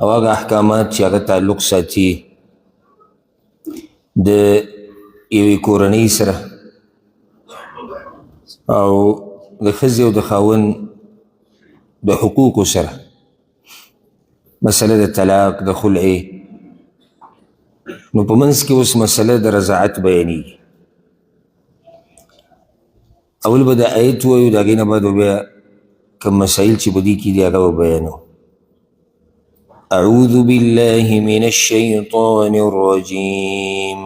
او هغه احکامات چې هغه تعلق ساتي د یوې کورنۍ سره او د ښځې او د خاوند د حقوقو سره، مسله د طلاق، د خلع. نو په منځ کې اوس مسله د رضاعت بیانېږي. اول به د آیت ووایو، د هغې نه بعد بیا کوم مسایل چې په دې کې دي هغه به بیانو. اعوذ بالله من الشیطان الرجیم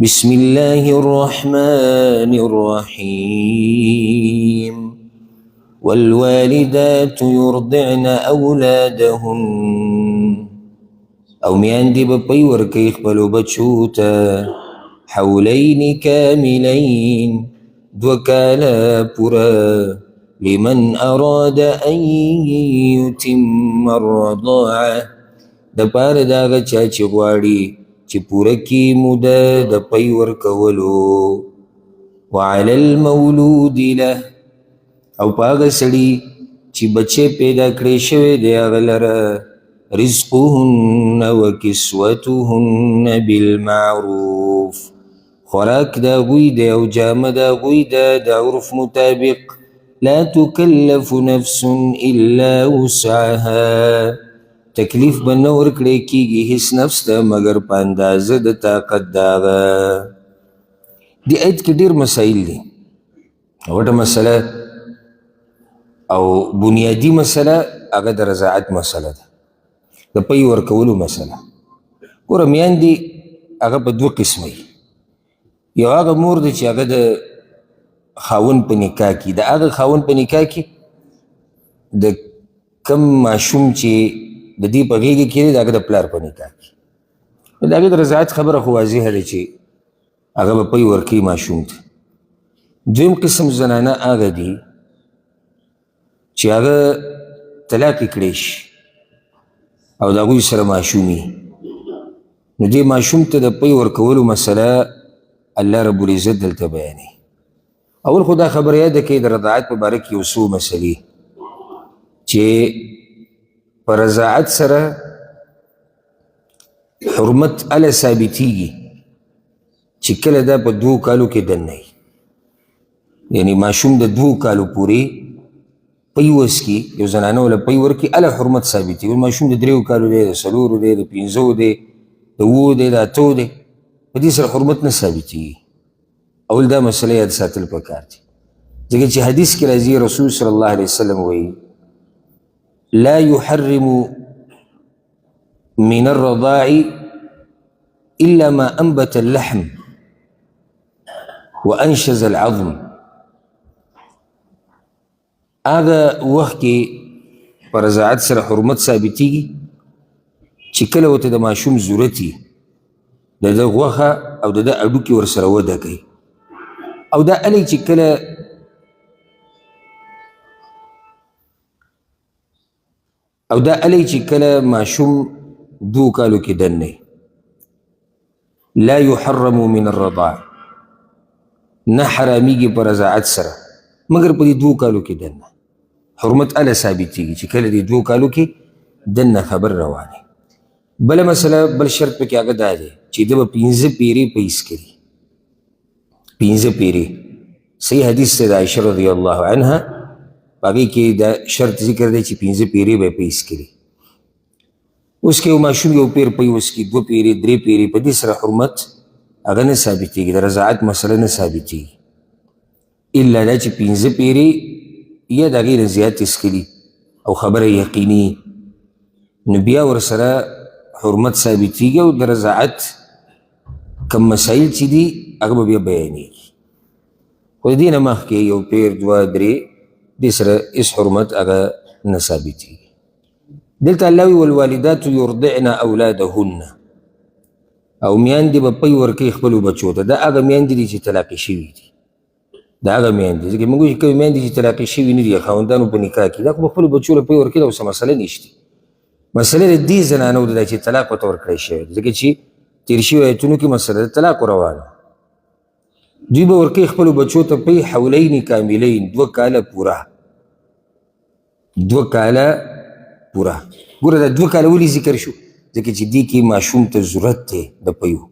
بسم الله الرحمن الرحیم والوالدات يرضعن أولادهن او میاندې به پی ورکوي خپلو بچو ته حولین کاملین، 2 کاله پوره، لمن اراد ان یتم الرضاعه، د پاره د هغه چا چې غواړي چې پوره کړي موده د پی ورکولو. وعلى المولود له، او په هغه سړي چې بچی پیدا کړی شوی دی هغه لره رزقهن وکسوتهن بالمعروف، خوراک د هغوی دی او جامه د هغوی ده د عرف مطابق. لا تکلف نفس الا وسعها، تکلیف به نه ورکړی کېږي هیڅ نفس ته مګر په اندازه د طاقت د هغه. دې آیت کې ډېر مسایل دي. غټه مسله او بنیادی مسله هغه د رضاعت مسله ده، د پی ورکولو مسله. ګوره میاندې هغه په 2 قسمه وي. یو هغه مور ده چې هغه د خاوند په نکاح کې، د هغه خاوند په نکاح کې د کم ماشوم چې د دې په غېږې کې دی د هغه د پلار په نکاح کې. د هغې د رضاعت خبره خو واضحه ده چې هغه به پی ورکوي ماشوم ته. دویم قسم زنانه هغه دي چې هغه طلاق کړی شي او د هغوی سره ماشوم وي. نو دې ماشوم ته د پی ورکولو مسله الله رب العزت دلته بیانوي. اول خو دا خبره یاده کړئ د رضاعت په باره کې یو څو مسلې چې په رضاعت سره حرمت هله ثابتېږي چې کله دا په 2 کالو کې دننه وي. یعنی ماشوم د 2 کالو پورې پی وسکي، یو زنانه وله پی ورکړي، هله حرمت ثابتېږي. ماشوم د 3 کالو دی، د 4 دی، د 5 دی، د 7 دی، د 8 دی، په دې سره حرمت نه ثابتېږي. اول دا مسله یاد ساتل پکار دي، ځکه چې حدیث کې راځي رسول صلی الله علیه وسلم وایي لا يحرم من الرضاع الا ما انبت اللحم وانشز العظم. هغه وخت کې په رضاعت سره حرمت ثابتېږي چې کله ورته د ماشوم ضرورت وي، د ده غوښه او د ده هډوکي ورسره وده کوي. او دا هلې چې کله ماشوم 2 کالو کې دننه لا يحرم من الرضاع، نه حرامېږي په رضاعت سره مګر په دې 2 کالو کې دننه. حرمت هله ثابتېږي چې کله دې 2 کالو کې دننه خبر روانې. بله مسله، بل شرط پکې هغه دا دی چې ده به 5 پیرې پیس کړي. 5 پیرې صحیح حدیث دی د عایشه رضی الله عنها، په هغې کې دا شرط ذکر دی چې 5 پیرې به پیس کړي. اوس که یو ماشوم یو پیر پی وسکي، 2 پیرې، 3 پیرې، په دې سره حرمت هغه نه ثابتېږي، د رضاعت مسله نه ثابتېږي. الا دا چې 5 پیرې یا د هغې نه زیات اسکلي او خبره یقیني، نو بیا ورسره حرمت ثابتېږي او د رضاعت کم مسایل چې دي هغه به بیا بیانېږي. خو د دې نه مخکې یو پیر، 2، 3 دې سره هېڅ حرمت هغه نه ثابتېږي. دلته الله وایي والوالدات یرضعن اولادهن، او میاندې به پی ورکوي خپلو بچو ته. دا هغه میاندې دي چې طلاقې شوي دي، دا هغه میاندې. ځکه موږ وایو چې کومې میاندې چې طلاقې شوي نه دي خاوندانو په نکاح کې، دا خو به خپلو بچو له پی ورکوي، دا اوس مسله نشته. مسله د دې زنانو ده چې طلاق ورته ورکړی شوی دی، ځکه چې تېر شوي آیتونو کې مسله د طلاق روانه. دوی به ورکوي خپلو بچو ته پی حولین کاملین، 2 کاله پوره، 2 کاله پوره. ګوره دا 2 کاله ولې ذکر شو؟ ځکه چې دې کې ماشوم ته ضرورت دی د پیو،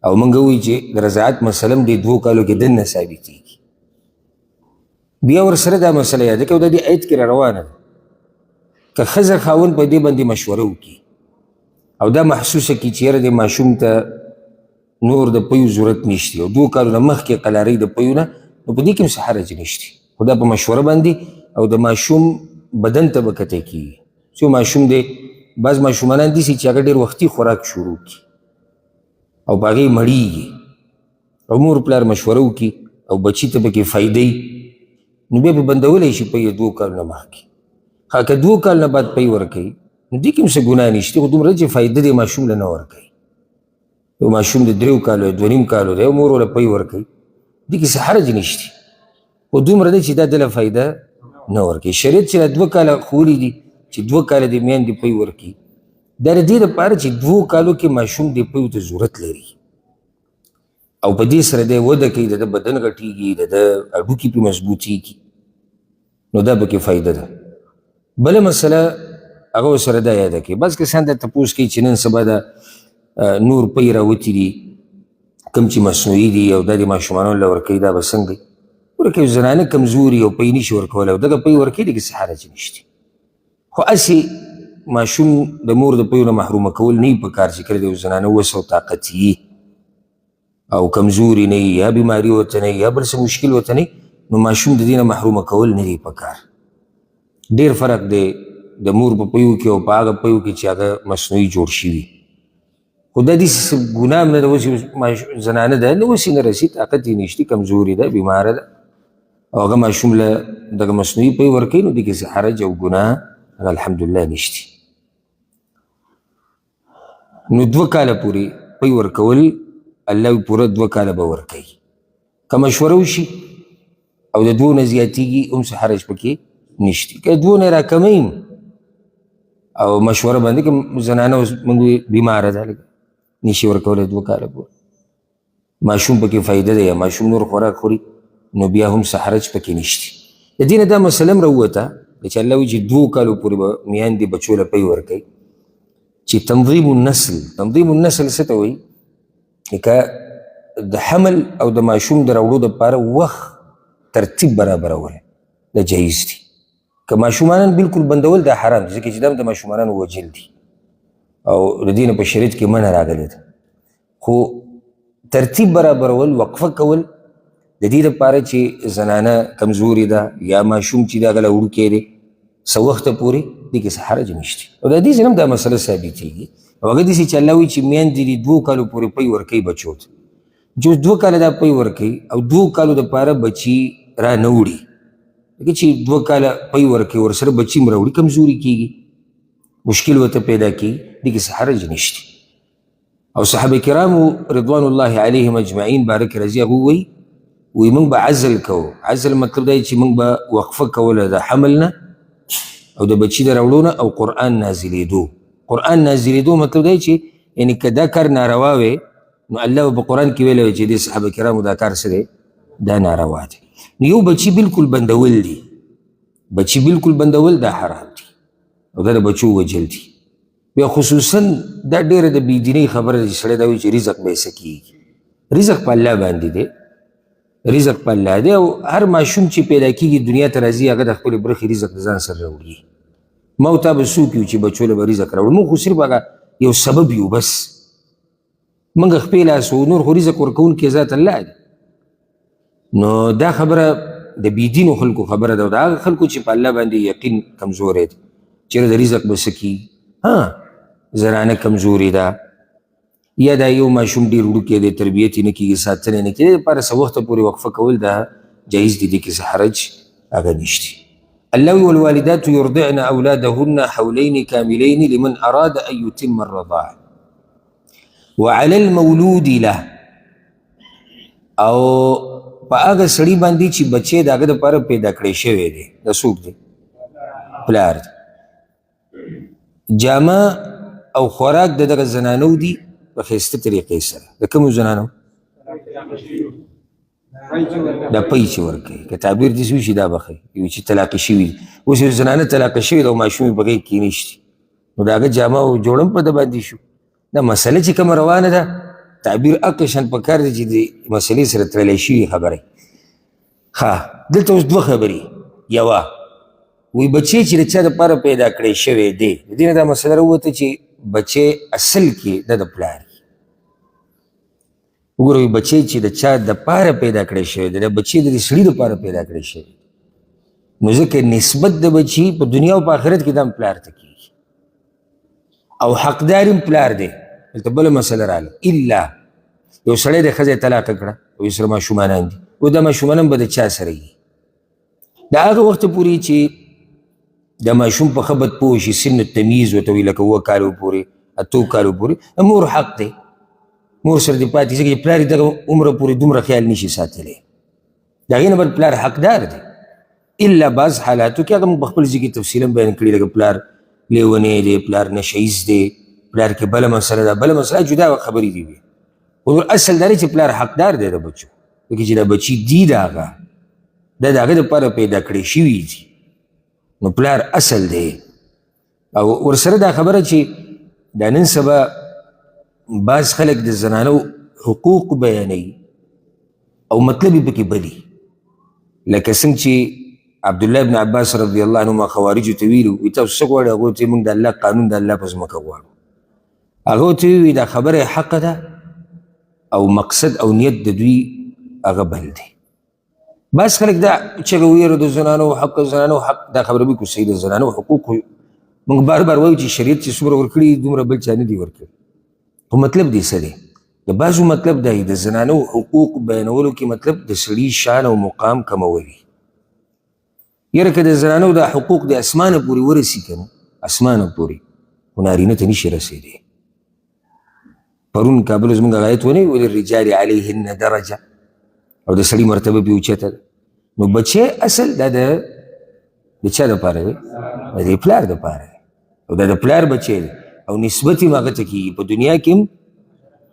او موږ وایو چې د رضاعت مسله هم دې 2 کالو کې دننه ثابتېږي. بیا ورسره دا مسله یاده کړه، او د دې آیت کې را روانه ده، که ښځه خاوند په دې باندې مشوره وکړي او دا محسوسه کړي چې یاره د ماشوم ته نور د پیو ضرورت نشته او 2 کالو نه مخکې قلارۍ د پیو نه، نو په دې کې هم څه حرج نشته، خو دا په مشوره باندې او د ماشوم بدن ته به کتی کېږي. څو ماشوم دی، بعض ماشومانان داسې چې هغه ډېر وختي خوراک شروع کړي او په هغې مړېږي، او مور پلار مشوره وکړي او بچي ته پکې فایده نو بیا به بندولی شي پی 2 کالو نه مخکې. ښه که 2 کال نه بعد پی ورکوي نو دې کې هم څه ګناه نشته، خو دومره چې فایده دې ماشوم له نه ورکوي. یو ماشوم د 3 کالو 2.5 کالو دی او مور ورله پی ورکوي، دې کې څه حرج نشته، خو دومره دی چې دا دله فایده نه ورکوي. شریعت چې دا 2 کاله ښوولي دي چې 2 کاله د میندې پی ورکوي، دا د دې دپاره چې 2 کالو کې ماشوم د پیو ته ضرورت لري او په دې سره دی وده کوي، د ده بدن غټېږي، د ده هډوکي پې مضبوطېږي، نو دا پکې فایده ده. بله مسله هغه ورسره دا یاده کړي، بعض کسان دا تپوس کوي چې نن سبا دا نور پی راوتي دي کوم چې مصنوعي دي او دا د ماشومانو له ورکوي، دا به څنګه وي؟ ګوره که یو زنانه کمزوري او پی نشي ورکولی او دغه پی ورکوي، دې کې څه حرج نشته، خو هسې ماشوم د مور د پیو نه محرومه کول نه وي په کار چې کله د یو زنانه وس او طاقت وي او کمزوري نه وي، یا بیماري ورته نه وي یا بل څه مشکل ورته نه وي، نو ماشوم د دې نه محرومه کول نه دی په کار. ډېر فرق دی د مور په پیو کې او په هغه پیو کې چې هغه مصنوعي جوړ شوي، خو دا داسې ګناه هم نه ده. اوس زنانه ده نه اوس یې نه رسي، طاقت یې نشته، کمزوري ده، بیماره ده او هغه ماشوم له دغه مصنوعي پی ورکوي، نو دې کې څه حرج او ګناه هغه الحمدلله نشته. نو 2 کاله پورې پی ورکول الله پوره 2 کاله به ورکوي. که مشوره وشي او د 2 نه زیاتېږي هم څه حرج پکې نشته. که 2 نه راکموي او مشوره باندې که زنانه اوس موږ بیماره ده نشي ورکولی 2 کاله پورې، ماشوم پکې فایده ده یا ماشوم نور خوراک خوري، نو بیا هم څه حرج پکې نشته. د دې نه دا مسله هم راووته چې الله وایي چې 2 کالو پورې به میندې بچو له پی ورکوي، چې تنظیم النسل. تنظیم النسل څه ته وایي؟ که د حمل او د ماشوم د راوړو دپاره وخت ترتیب برابرول دا جایز دي. که ماشومانان بالکل بندول دا حرام دي، ځکه چې دا هم د ماشومانانو وجل دي او د دې نه په شریعت کې منع راغلی ده، خو ترتیب برابرول، وقفه کول د دې دپاره چې زنانه کمزوري ده یا ماشوم چې د هغه له وړوکی دی څه وخته پورې، دې کې څه حرج نشته. او د حدیث نه هم دا مسله ثابتېږي، او هغه داسې چې الله وایي چې میندې دې 2 کالو پورې پی ورکوي بچو ته، جو 2 کاله دا پی ورکوي او 2 کالو دپاره بچي را نه وړي، ځکه چې 2 کاله پی ورکوي ورسره بچي هم راوړي، کمزوري کېږي، مشکل ورته پیدا کېږي، دې کې څه حرج نشته. او صحابه کرامو رضوان الله علیهم اجمعین بارک رضی هغوی وایي موږ به عزل کوو. عزل مطلب دی چې موږ به وقفه کوله د حمل نه او د بچي د راوړو نه او قرآن نازلېدو. قرآن نازلېدو مطلب دی چې یعنې که دا کار ناروا وی نو الله په قرآن کې ویلی چې د صحابه کرامو دا کار څه دی، دا ناروا دی. نو یو بچي بالکل بندول دي، بچي بالکل بندول دا حرام دي او دا د بچو وجل دي. بیا خصوصا دا ډېره د بېدینۍ خبره ده چې سړی دا وایي چې رزق به یې څه کېږي. رزق په الله باندې دی، رزق په الله دی، او هر ماشوم چې پیدا کېږي دنیا ته راځي هغه د خپلې برخې رزق د ځان سره راوړي. ما او تا به څوک یو چې بچو له به رزق راوړو، موږ خو صرف هغه یو سبب یو، بس موږ خپې لاس و، نور خو رزق ورکوونکی ذات الله دی. نو دا خبره د بېدینو خلکو خبره ده، او د هغه خلکو چې په الله باندې یقین کمزوری دی، چېرې د رزق به څه کېږي. زنانه کمزوري ده یا دا یو ماشوم ډېر وړوکی دی، تربیت یې نه کېږي، ساتنه یې نه کېږي، د دپاره څه وخته پورې وقفه کول دا جایز دي، دې کې څه حرج هغه نشته. الله وی والوالدات يرضعن اولادهن حولين كاملين لمن اراد ان يتم الرضاعه وعلى المولود له. او په هغه سړي باندې چې بچی د هغه دپاره پیدا کړی شوی دی، د څوک دی؟ پلار دی. جامه او خوراک د دغه زنانو دي په ښایسته طریقې سره. د کومو زنانو؟ دا پی چې ورکوي که تعبیر داسې وشي دا به ښه یو چې طلاقې شوي دي اوس یو زنانه طلاقه شوې ده او ماشوم یې په غېږ کې نشتي نو د هغه جامه او جوړه هم په ده باندې شو دا مسله چې کومه روانه ده تعبیر اقشن په کار دی چې د مسلې سره تړلی شوي خبرې ښه دلته اوس دوه خبرې یوه وی بچی چې د چا دپاره پیدا کړی شوی دی د دې نه دا مسله راووته چې بچی اصل کې د پلار وګوره وی بچی چې د چا دپاره پیدا کړی شوی دی د بچی د سړي دپاره پیدا کړی شوی نو ځکه نسبت د بچی په دنیا او په آخرت کې دا پلار ته کېږي او حقدار هم پلار دی دلته بله مسله راغله الا یو سړی د ښځې طلاقه کړه او یې سره ماشومانان دي او دا ماشومان هم به د چا سره وي د هغه وخته پورې چې د ماشوم په ښه بد پوه شي سن التمیز ورته وي لکه 7 کالو پورې 8 کالو پورې د مور حق دی مور سره دې پاتې ځکه چې پلار یې دغه عمره پورې دومره خیال نشي ساتلی د هغې نه بل پلار حقدار دی الا بعض حالاتو کې هغه موږ په خپل ځای کې تفصیلا بیان کړي لکه پلار لیونی دی پلار نشیز دی پلار کې بله مسله ده بله مسله جدا خبرې دي وي خو اصل دا دی چې پلار حقدار دی د بچو ځکه چې دا بچي دي د هغه دا د هغه دپاره پیدا کړی شوي دي نو پلار اصل دی او ورسره دا خبره چې دا نن سبا بعض خلک د زنانو حقوق بیانوي او مطلب یې پکې بدي لکه څنګه چې عبدالله بن عباس رضی الله عنهما خوارجو ته ویلي وي تاسو څه غواړئ هغو ته موږ د الله قانون د الله په ځمکه غواړو هغو ته ویوي دا خبره حقه ده او مقصد او نیت د دوی هغه بل دی بس خلک دا چې ویره د زنانو حق زنانو حق دا خبره به کو صحیح د زنانو حقوق موږ بار بار وایو چې شریعت چې څومره ورکړي دومره بل چا نه دي ورکړي خو مطلب دې څه دی د بعضو مطلب دا د زنانو حقوق بیانولو کې مطلب د سړي شان او مقام کمول یره که د زنانو دا حقوق د اسمانه پورې ورسي که نه اسمانه پورې خو نارینه ته نشي رسېدی پرون کابل زموږ هغه آیت ونی وللرجال علیهن درجه او د سړي مرتبه پې اوچته ده نو بچی اصل دا د چا دپاره دی د دې پلار دپاره دی او دا د پلار بچی دی او نسبت هم هغه ته کېږي په دنیا کې هم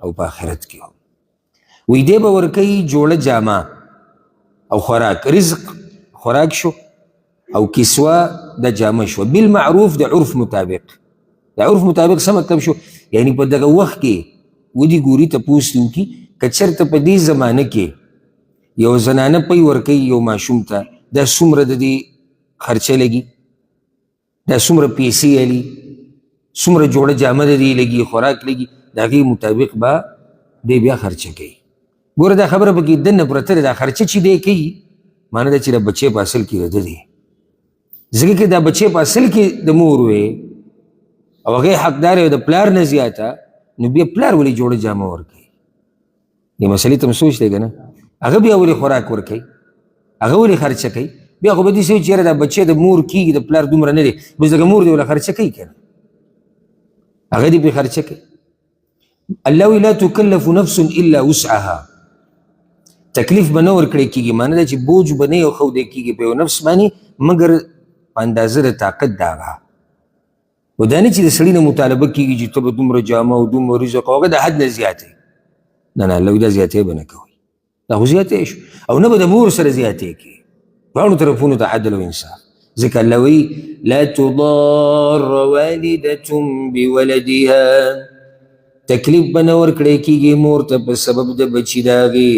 او په آخرت کې هم وی دی به ورکوي جوړه جامه او خوراک رزق خوراک شو او کسوه د جامه شو بالمعروف د عرف مطابق د عرف مطابق څه مطلب شو یعنی په دغه وخت کې ودي ګوري تپوس دې وکړي که چېرته په دې زمانه کې یو زنانه پی ورکوي یو ماشوم ته دا څومره د دې خرچه لګي دا څومره پیسې علي څومره جوړه جامه د دې لګي خوراک لګي د هغې مطابق به دی بیا خرچه کوي ګوره دا خبره پکې دننه پرته ده دا خرچه چې دی کوي معنی ده چې دا بچی په اصل کې د ده دی ځکه که دا بچی په اصل کې د مور وې او هغې حقدار یې د پلار نه زیاته نو بیا پلار ولې جوړه جامه ورکوي دې مسلې ته م سوچ دی که نه هغه بیا ولې خوراک ورکوي هغه ولې خرچه کوي بیا خو به داسې وي چې یاره دا بچی د مور کېږي د پلار دومره نه دی بس دغه مور دی وله خرچه کوي که نه هغه دې پرې خرچه کوي الله وی لا تکلف نفس الا وسعها تکلیف به نه ورکړی کېږي معنی ده چې بوج به نه ښودی کېږي په یو نفس باندې مګر په اندازه د طاقت د هغه و دا نه چې د سړي نه مطالبه کېږي چې ته به دومره جامه او دومره رزق او هغه د حد نه زیاتې نه نه الله وی دا زیاتې به نه کوئ دا خو زیاتې شو او نه به د مور سره زیاتې کوي دواړو طرفونو ته عدل او انصاف ځکه الله وی لا تضار والدة بولدها تکلیف به نه ورکړی کېږي مور ته په سبب د بچي د هغې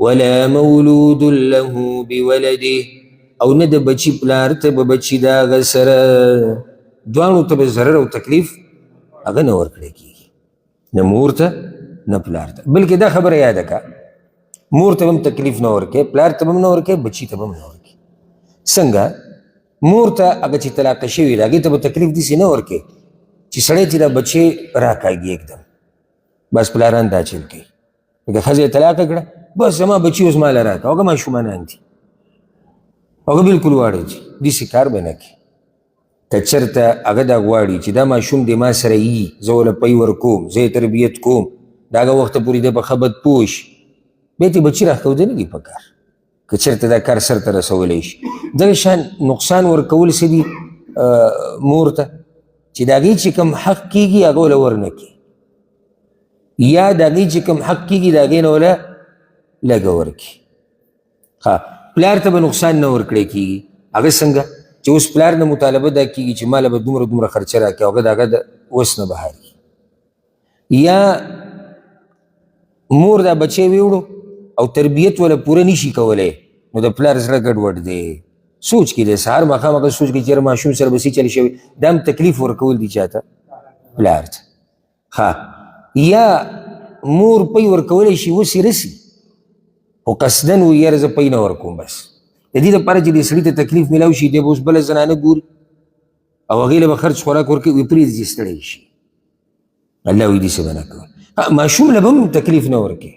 ولا مولود له بولده او نه د بچي پلار ته به بچي د هغه سره دواړو ته به ضرر او تکلیف هغه نه ورکړی کېږي نه مور ته نه پلار ته بلکې دا خبره یاده که مور ته به هم تکلیف نه ورکوي پلار ته به هم نه ورکوي بچي ته به هم نه ورکوي څنګه مور ته هغه چې طلاقه شوي ده هغې ته به تکلیف داسې نه ورکوي چې سړی چې دا بچی راکاږي एकदम بس پلاران دا چل کوي لکه ښځه یې طلاقه کړه بس زما بچي اوس ماله راکړه هغه ماشومانان دي هغه بلکل واړه دي داسې کار به نه کوي که چېرته هغه دا غواړي چې دا ماشوم دی ما سره یي زه وله پی ورکوم زه یې تربیت کوم د هغه وخته پورې دی په ښه بد پوه شي بیا ته بچي راښودی نه دي په کار که چېرته دا کار سرته رسولی شي دغه شان نقصان ورکول څه دي مور ته چې د هغې چې کوم حق کېږي هغه وله ورنه کړي یا د هغې چې کوم حق کېږي د هغې نه وله لږه ورکړي ها پلار ته به نقصان نه ورکړی کېږي. هغه څنګه چې اوس پلار نه مطالبه دا کېږي چې ماله به دومره دومره خرچه راکړي او هغه د هغه د وس نه بهر وي. یا مور دا بچی ویوړو او تربیت ولا پوره نشي کولی نو د پلار زړه ګډوډ دی، سوچ کې دی، سهار ماښام هغه سوچ کې چې یاره ماشوم سره به څه چل شوی، دا هم تکلیف ورکول دي چاته؟ پلار ته. ښه یا مور پی ورکولی شي اوس یې رسي خو قصدن وایي یاره زه پی نه ورکوم، بس د دې لپاره چې دې سړي ته تکلیف میلاو شي دی به اوس بله زنانه ګوري او هغې له به خرڅ خوراک ورکوي، وایي پرېږدي چې ستړی شي. الله وایي داسې به نه کوه. ماشوم له به هم تکلیف نه ورکوي.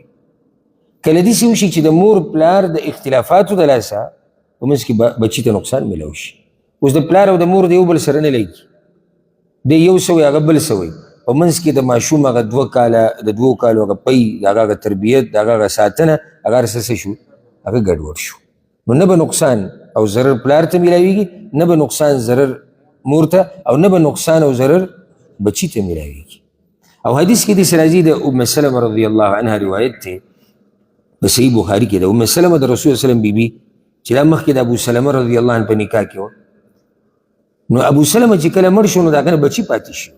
کله داسې وشي چې د مور پلار د اختلافاتو د لاسه په منځ کې بچي ته نقصان میلاو شي. اوس د پلار او د مور د یو بل سره نه لګي، دی یو څه وایي هغه بل څه وایي، په منځ کې د ماشوم هغه د 2 کالو هغه پی د هغه تربیت د هغه ساتنه هغه هر څه شو هغه ګډوډ شو. نو نه به نقصان او ضرر پلار ته میلاویږي، نه به نقصان ضرر مور ته، او نه به نقصان او ضرر بچي ته میلاویږي. او حدیث کې داسې راځي د ام سلمه رضی الله عنها روایت دی په صحیح بخاري کې د ام سلمه د رسول وسلم بیبي چې دا مخکې د ابو سلمه رضی الله عنه په نکاح کې وه. نو ابو سلمه چې کله مړ شو نو د هغه نه بچي پاتې شو.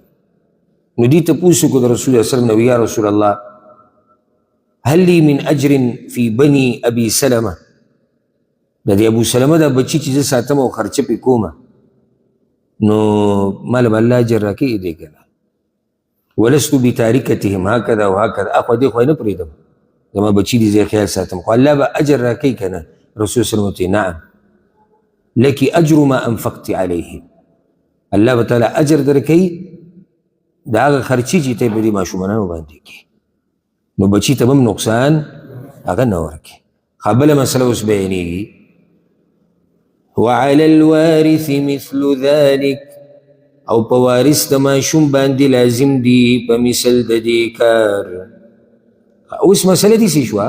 نو دې تپوس وکړو د رسول الله وسلم نه، یا رسول الله هل لی من اجر فی بني ابي سلمه، د دې ابو سلمه دا بچي چې زه ساتم او خرچه پې کومه نو مال به الله اجر راکوي دی که نه؟ ولست بتارکتهم هکذا و هکذا، اخوا دې خوا یې نه پرېږدم، زما بچي دي زه خیال ساتم خو الله به اجر راکوي که نه؟ رسول صلی الله علیه وسلم نعم لکی اجر ما انفقت علیهم، الله به تعالی اجر درکوي د هغه خرچي چې ته یې په دې ماشومانو باندې کړي، نو بچي ته به هم نقصان هغه نه ورکړي. ښه بله مسله اوس بیانېږي وعلى الوارث مثل ذلك، او په وارث د ماشوم باندې لازم دي په مثل د دې کار. اوس مسله داسې شوه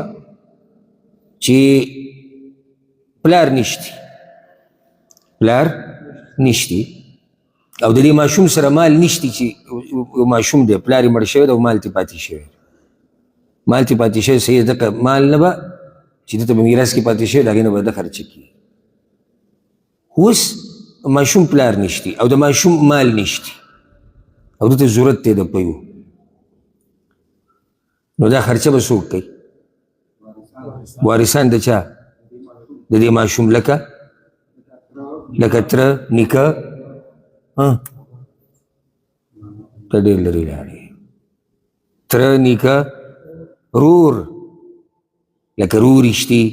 چې پلار نشتی، پلار نشتی او د دې ماشوم سره مال نشتی، چې یو ماشوم دی پلار یې مړ شوی دی او مال ترې پاتې شوی، مال ترې پاتې شوی صحیح ځکه مال نه به چې ده ته به میراث کې پاتې شوی د هغې نه به ده خرچه کړي. اوس ماشوم پلار نشتی او د ماشوم مال نشتی او ده ته ضرورت دی د پیو، نو دا خرچه به څوک کوي؟ وارثان د چا؟ د دې ماشوم لکه تره، نیکه، ته ډېر لرې لاړې، تره، نیکه، رور، لکه رورې شتي،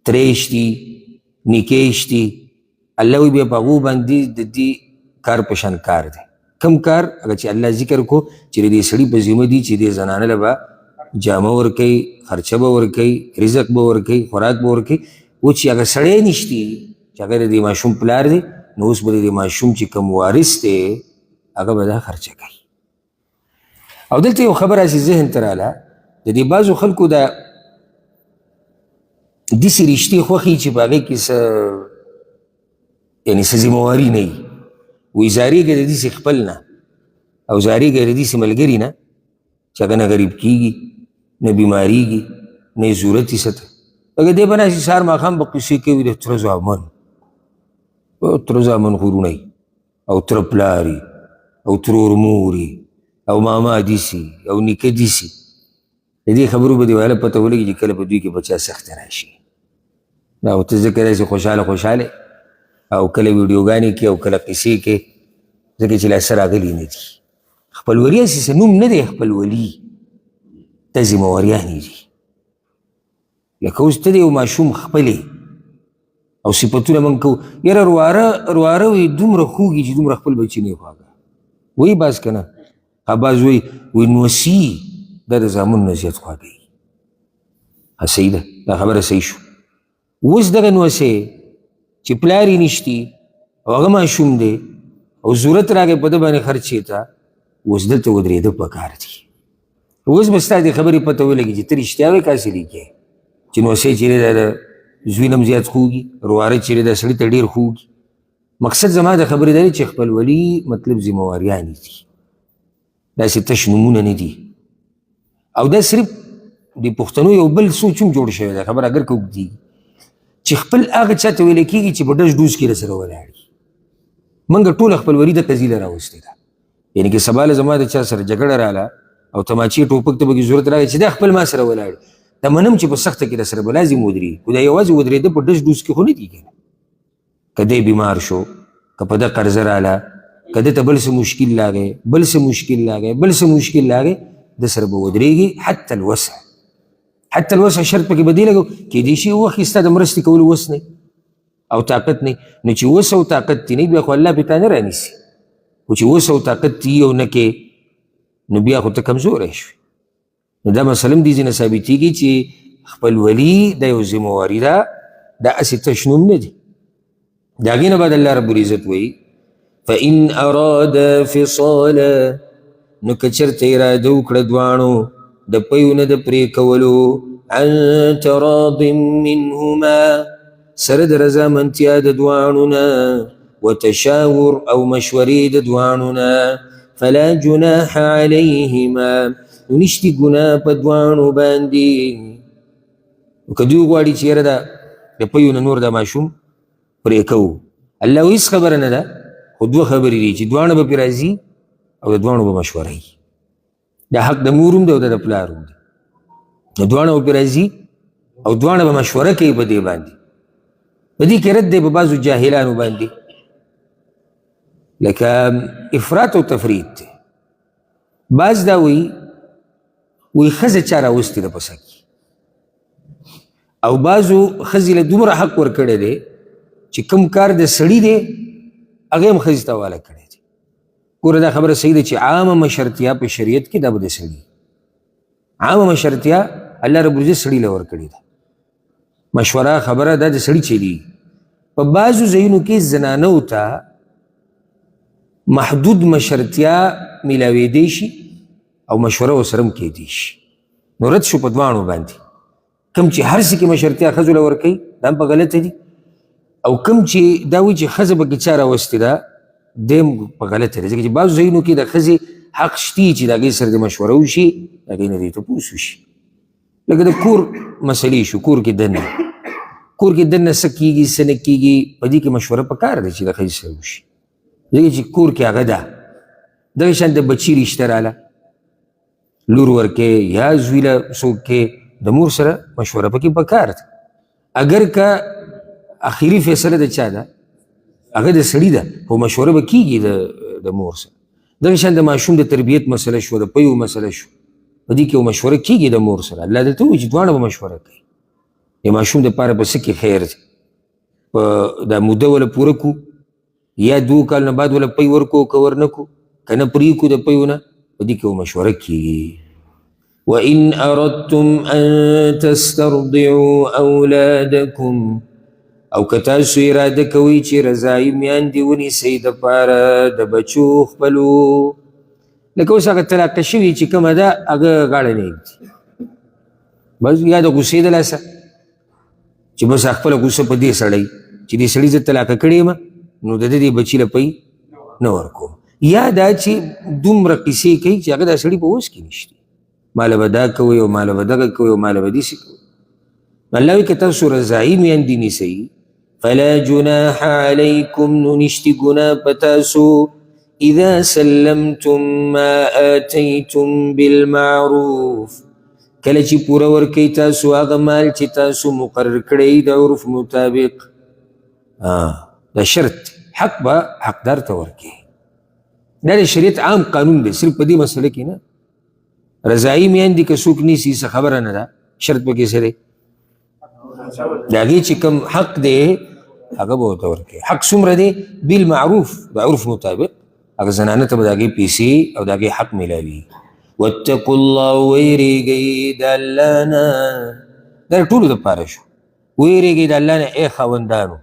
ترې شتي، نیکې شتي. الله وی بیا په هغو باندې د دې کار په شان کار دی. کم کار؟ هغه چې الله ذکر کو چې د دې سړي په ذمه دي چې دې زنانه له به جامه ورکوي، خرچه به ورکوي، رزق به ورکوي، خوراک به ورکوي. و چې هغه سړی نشتي چې هغه د دې ماشوم پلار دی نو اوس به د دې ماشوم چې کوم وارث دی هغه به دا خرچه کوي. او دلته یو خبره چې ذهن ته راله، د دې بعضو خلکو دا داسې رشتې خوښي چې په هغې کې څه یعنې څه ذمهواري نه وي، وایي زارېږه د داسې خپل نه او زارېږه د داسې ملګري نه چې هغه نه غریب کېږي، نه بیمارېږي، نه یې ضرورت یې څه ته. لکه دی به ناستې سهار ماښام به قصې کوي د تره زامن، تره زامن غرونه او تره پلاري او ترور موري او ماما دیسي او نیکه دیسي. د دې خبرو به دې ویله پته ولګي چې کله په دوی کې بچا سخت راشي. او ته ځکه داسې خوشحاله او کله ویډیوګانې کې او کله قصې کې، ځکه چې لا څه راغلي نه دي. خپلولي هسې نوم نه دی، خپلولي دا ذمهواریانې دي. لکه اوس ته د یو ماشوم خپلې او صفتونه موږ کوو، یاره رواره وایي دومره خوږي چې دومره خپل بچي نه یې خواږه، وایي باز که نه؟ باز وایي نوسي دا د زامن نه زیات خواږوي. صحیح ده، دا خبره صحیح شو. اوس دغه نوسې چې پلار یې نشتي او هغه ماشوم دی او ضرورت راغی په ده باندې خرچې ته، اوس دلته ودرېده پکار دي. اوس به ستا دې خبرې پته ولګي چې ته رښتیا وایې که هسې لیکې چې نوسې چېرې دا د زوی نه هم زیات خوږي، رواره چېرې دا سړي ته ډېر خوږي. مقصد زما د خبرې دا دی چې خپلولي مطلب ذمهواریانې دي، داسې تش نومونه نه دي. او دا صرف د پښتنو یو بل سوچ هم جوړ شوی دی، خبره اگر که اوږدېږي چې خپل هغه چاته ویل کېږي چې په ډز ډوز کې رسره ولاړ وي. موږ ټول خپلوري د قضیله راوستې ده. یعنې که سبا له زما د چا سره جګړه راله او تماچې ټوپک ته پکې ضرورت راغی چې دا خپل ما سره ولاړ دا منم چې په سخته کې راسره به لازم ودرېږي، خو دا یوازې ودرېده په ډز ډوز کې خو نه دي کنه. که دی بیمار شو، که په ده قرضه راله، که ده ته بل څه مشکل راغی، بل څه مشکل راغی، ده سره به ودرېږي حتی الوسع. حتی الوسع شرط پکې به دې لګو کېدای شي وخت ستا د مرستې کولو وس نه او طاقت نه، نو چې وس او طاقت دې نه بیا خو الله پې تا نه رانیسي، خو چې وس او طاقت دې او نه کې نو بیا خو ته کمزوری شوې. نو دا مسله هم دې ځینې ثابتېږي چې خپلولي دا یو ذمواري ده، دا هسې تش نوم نه دی. د هغې نه بعد الله رب العزت وایي فإن أرادا فصالا، نو که چېرته اراده وکړه دواړو د پیو نه د پرې کولو، عن تراض منهما، سره د رضامندتیا د دواړو نه، وتشاور او مشورې د دواړو نه، فلا جناح علیهما، نو نشتي ګناه په دواړو باندې. که دوی غواړي چې یاره دا د پیو نه نور دا ماشوم پرې کوو، الله وایي هېڅ خبره نه ده، خو دوه خبرې دي چې دواړه به پرې راځي او د دواړو به مشوره وي. دا حق د مور هم دی او د پلار هم دی، نو دواړه به پرې راځي او دواړه به مشوره کوي په دې باندې. په دې کې رد دی په بعضو جاهلانو باندې، لکه افراط او تفرید دی. بعض دا وایي ښځه چا راوستې ده په سر کې، او بعضو ښځې له دومره حق ورکړی دی چې کوم کار د سړي دی هغه هم ښځې ته حواله کړی دی. ګوره دا خبره صحیح ده چې عامه مشرتیا په شریعت کې دا به د سړي، عامه مشرتیا الله رب العزت سړي له ورکړې ده. مشوره خبره دا د سړي چلیږي. په بعضو ځایونو کې زنانو ته محدود مشرتیا میلاویدی شي او مشوره ورسره هم کیدی شي، نو رد شو په دواړو باندې. کوم چې هر څه کې مشرتیا ښځو له ورکوي دا هم په غلطه دي، او کوم چې دا وایي چې ښځه پکې چا راوستې ده دی هم په غلطه دی، ځکه چې بعضو ځایونو کې د ښځې حق شتي چې د هغې سره د مشوره وشي، د هغې نه دې تپوس وشي. لکه د کور مسلې شو، کور کې دننه څه کېږي څه نه کېږي، په دې کې مشوره پکار دی چې د ښځې سره وشي، ځکه چې کور کې هغه ده. دغه شان د بچي رشته راله، لور ورکې یا زوی له څوک کې، د مور سره مشوره پکې پکار ده. اگر که اخري فیصله د چا ده هغه د سړي ده، خو مشوره به کېږي د مور سره. دغه شان د ماشوم د تربیت مسله شوه، د پیو مسله شوه، په دې کې مشوره کېږي د مور سره. الله درته وایي چې دواړه به مشوره کوي. د ماشوم دپاره په څه کې خیر دی، په دا موده وله پوره کړو یا 2 کال نه بعد وله پی ورکو که ورنه کړو، که نه پرېږدو د پیو نه، په دې کې مشوره کېږي. وإن أردتم أن تسترضعوا أولادكم، او که تاسو اراده کوئ چې رضایي میندې ونیسئ دپاره د بچو خپلو، لکه اوس هغه طلاقه شوي چې کومه ده هغه غاړه نه ږدي، بس یا د غوسې د لاسه چې بس خپله غوسه په دې سړی چې دې سړي زه طلاقه کړې یم نو د دې بچي له پی نه ورکوم، یا دا چې دومره قیسې کوي چې هغه دا سړي په وس کې نشته، ماله به دا کوئ او ماله به دغه کوئ او ماله به داسې کوئ. الله وایي که تاسو رضایي میندې نیسئ فلا جناح علیکم، نو نشتی ګناه په تاسو، اذا سلمتم ما آتیتم بالمعروف، کله چې پوره ورکوئ تاسو هغه مال چې تاسو مقرر کړی د عرف مطابق. دا شرط حق به حقدار ته ورکوي. دا د شریعت عام قانون دی، صرف په دې مسله کې نه. رضایي میندې که څوک نیسي څه خبره نه ده، شرط پکې څه دی؟ د هغې چې کوم حق دی هغه به ورته ورکوي. حق څومره دی؟ بالمعروف، د عرف مطابق هغه زنانه ته به د هغې پیسې او د هغې حق میلاوي. واتقوا الله، ویرېږئ د الله نه. دا ټولو دپاره شو. ویرېږئ د الله نه ای خاوندانو،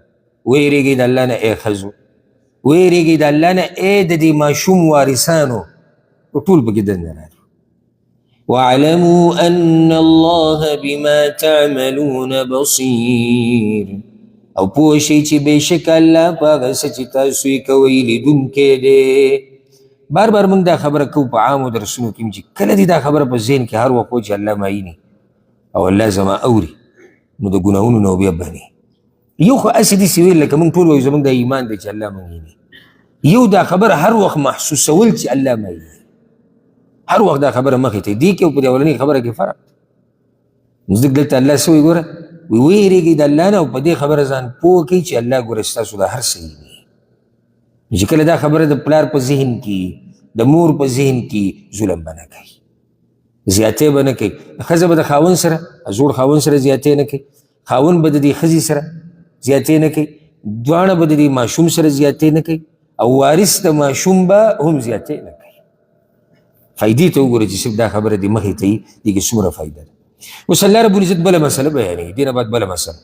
ویرېږئ د الله نه ای ښځو، ویرېږئ د الله نه ای د دې ماشوم وارثانو، ټول پکې دننه راځي. واعلموا ان الله بما تعملون بصير، او پوه شئ چې بېشک الله په هغه څه چې تاسو یې کوئ لیدونکی دی. بار بار موږ دا خبره کوو په عامو درسونو کې چې کله دې دا خبره په ذهن کې هر وخت چې الله معیني او الله زما اوري، نو د ګناهونو نه بیا بني یو خو هسې داسې ویل لکه موږ ټول وایو زموږ دا ایمان دی چې الله موږ ویني. یو دا خبره هر وخت محسوسول چې الله ما ویني، هر وخت دا خبره مخې ته دې کې او په دې اولنۍ خبره کې فرق دی. نو ځکه دلته الله څه وایي ګوره، ویریږئ د الله نه او په دې خبره ځان پوه کړئ چې الله ګوره ستاسو دا هر څه ویني. چې کله دا خبره د پلار په ذهن کې د مور په ذهن کې ظلم به نه کوي، زیاتې به نه کوي. ښځه به د خاوند سره زوړ خاوند سره زیاتې نه کوي، خاوند به د دې ښځې سره زیاتې نه کوي، دواړه به د دې ماشوم سره زیاتې نه کوي، او وارث د ماشوم به هم زیاتې نه کوي. فایدې ته وګوره چې صرف دا خبره دې مخې ته وي، دې کې څومره فایده ده. اوس الله رب العزت بله مسله بیانوي، دې نه بعد بله مسله،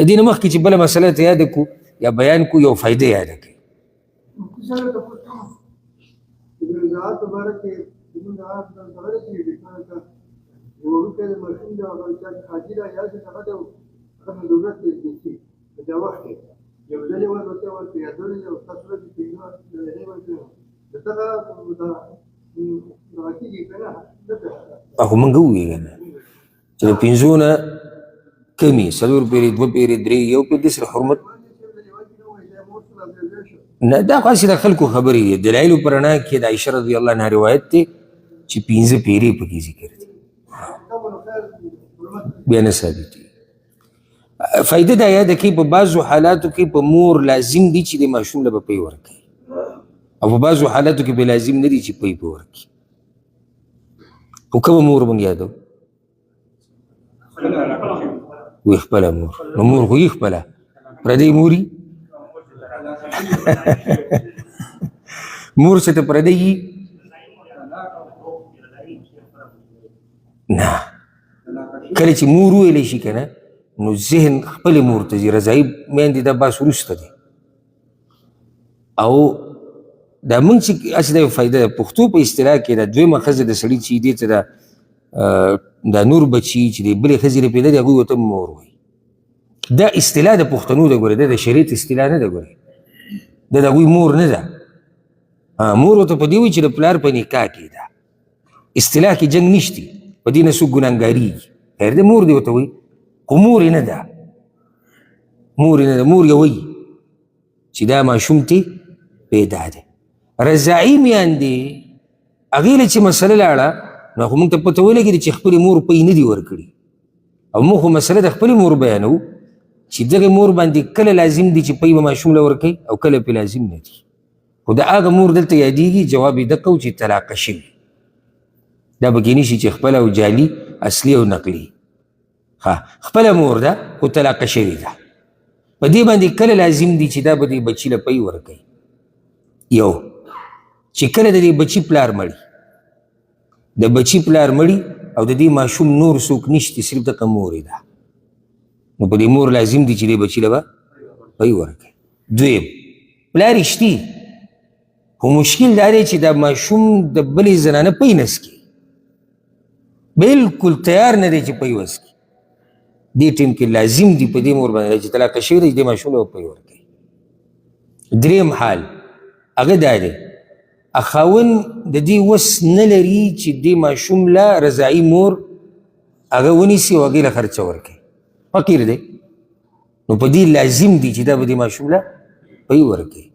دې نه مخکې چې بله مسله ته یاده کړو یا بیان کړو یو فایده یاده کړئ. خو موږ ووایو که نه چې د پنځو نه کمې 4 پیرې 2 پیرې 3 یو پیر دې سره حرمت نه. دا خو هسې د خلکو خبرې دي. دلایلو په رڼا کې د عایشه رضی الله عنها روایت دی چې 5 پیرې پکې ذکر دي، بیا نه ثابت دي. فایده دا یاده کړئ په بعضو حالاتو کې په مور لازم دي چې د ماشوم له به پی ورکوي، او په بعضو حالاتو کې به لازم نه دي چې پی په ورکوي. خو کومه مور موږ یادو؟ وی خپله مور. نو مور خو یې خپله پردی موري مور چې ته پردی یي نه. کله چې مور وویلی شي که نه نو ذهن خپلې مور ته ځي. رضایي میندې دا بحث وروسته دی. او دا موږ چې هسې دا یو فایده ده، پښتو په اصطلاح کې دا دویمه ښځه د سړي چې دې ته دا نور بچي چې د بلې ښځې نه پیدا دي هغوی ورته مور وایي. دا اصطلاح د پښتنو ده ګورې، دا د شریعت اصطلاح نه ده ګورې، دا د هغوی مور نه ده. مور ورته په دې وایي چې د پلار په نکاح کې ده، اصطلاح کې جنګ نشتی، په دې نه څوک ګناهګارېږي. خیر دی مور دې ورته وایي، خو مور یې نه ده، مور یې نه ده. مور یې وایي چې دا ماشوم ته پیدا دی. رضاعي میندې هغې له چې مسله لاړه نو خو موږ ته پته ولګېده چې خپلې مور پی نه دي ورکړي، او موږ خو مسله د خپلې مور بیانو چې دغې مور باندې کله لازم دي چې پی به ماشوم له ورکوي او کله پې لازم نه دي. خو د هغه مور دلته یادېږي جواب یې دقه و چې طلاقه شوي، دا پکې نه شي چې خپله او جعلي اصلي او نقلي. خپله مور ده خو طلاقه شوې ده، په دې باندې کله لازم دي چې دا به دې بچي له پی ورکوي. یو چې کله د دې بچي پلار مړي، د بچي پلار مړي او د دې ماشوم نور څوک نشته، صرف دغه مور یې ده، نو په دې مور لازم دي چې دې بچي له به پی ورکوي. دویم پلار شتي، خو مشکل دا دی چې دا ماشوم د بلې زنانه پی نسکي، بلکل تیار نه دی چې پی وسکي. دې ټیم کې لازم دي په دې مور باندې چې طلاقه شوې ده چې دې ماشوم له پی ورکوي. دریم حال هغه دا دی خاوند د دې وس نه لري چې دې ماشوم له رضاعي مور هغه ونیسي او هغې له خرچه ورکوي، فقیر دی، نو په دې لازم دي چې دا به دې ماشوم له پی ورکوي.